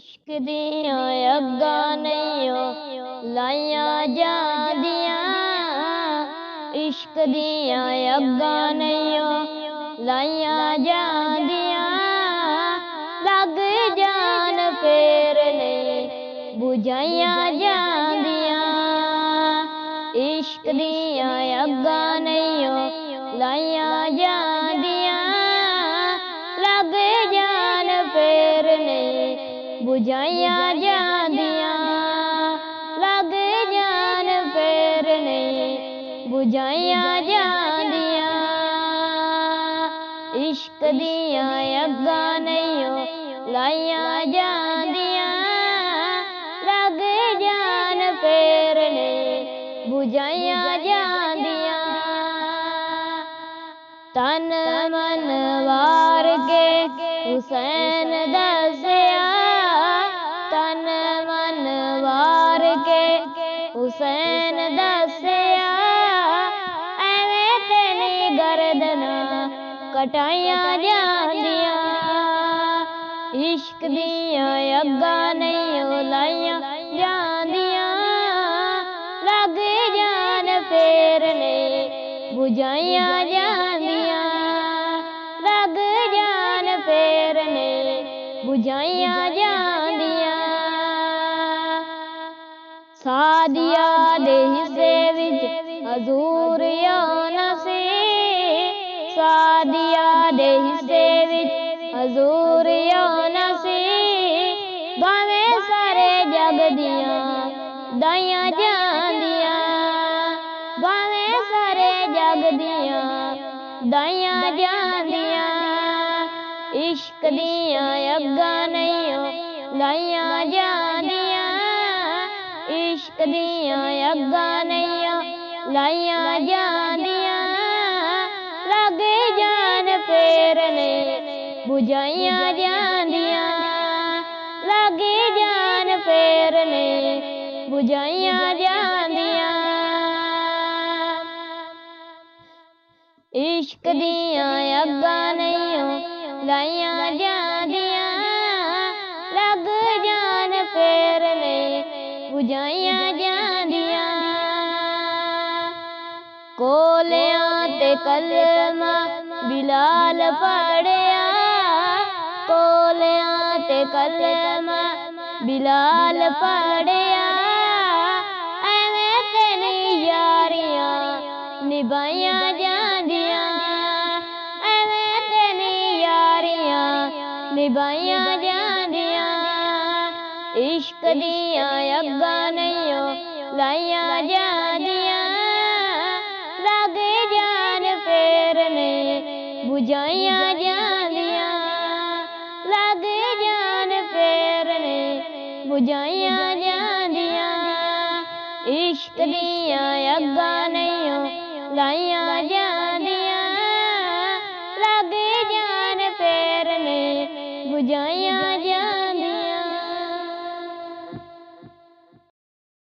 इश्क दियां अग्गां नहीं लाइयां जांदियां, इश्क दियां अग्गां नहीं लाइयां जांदियां, लग जान फेर नहीं बुझाइयां जांदियां। इश्क दियां अग्गां नहीं लाइयां जांदियां, लग जान फेर नहीं बुझाइयां जांदियां, लग जान फेर नहीं बुझाइयां जांदियां। इश्क दियां अग्गां नहीं लाइयां जांदियां, लग जान फेर नहीं बुझाइयां जांदियां। तन मन वार के हुसैन दसिया, तन मन वार के हुसैन दसिया, एवें तेरी गर्दना कटाइयां जांदियां। इश्क दियां अग्गां नहीं लाइयां जांदियां, लग जान फेर नहीं बुझाइयां जांदियां, लग जान फेर नहीं बुझाइयां जांदियां। सादिया दे हिस्से विच हजूर योना सी, सादिया दे हिस्से विच हजूर योना सी, भावें सारे जग दियां दाइयां जांदियां, भावें सारे जग दियां दाइयां जांदियां। इश्क दियां अग्गां नहीं लाइयां जांदियां, इश्क दियां अग्गां नहीं लाइयां जांदियां, लग जान फेर नहीं बुझाइयां जांदियां, लग जान फेर नहीं बुझाइयां जांदियां। इश्क दियां अग्गां नहीं लाइयां जांदियां, लग जान फेर नहीं बुझाइयां जांदियां। कोलियां ते कलमा बिलाल पढ़िया, कोलियां ते कलमा बिलाल पढ़िया, एवें तेरी यारियां निभाइयां जांदियां, एवें तेरी यारियां निभाइयां जांदियां। इश्क दियां अग्गां नहीं लाइयां जांदियां, लग जान फेर नहीं बुझाइयां जांदियां, लग जान फेर नहीं बुझाइयां जांदियां। इश्क दियां अग्गां नहीं लाइयां जांदियां, लग जान फेर नहीं बुझाइयां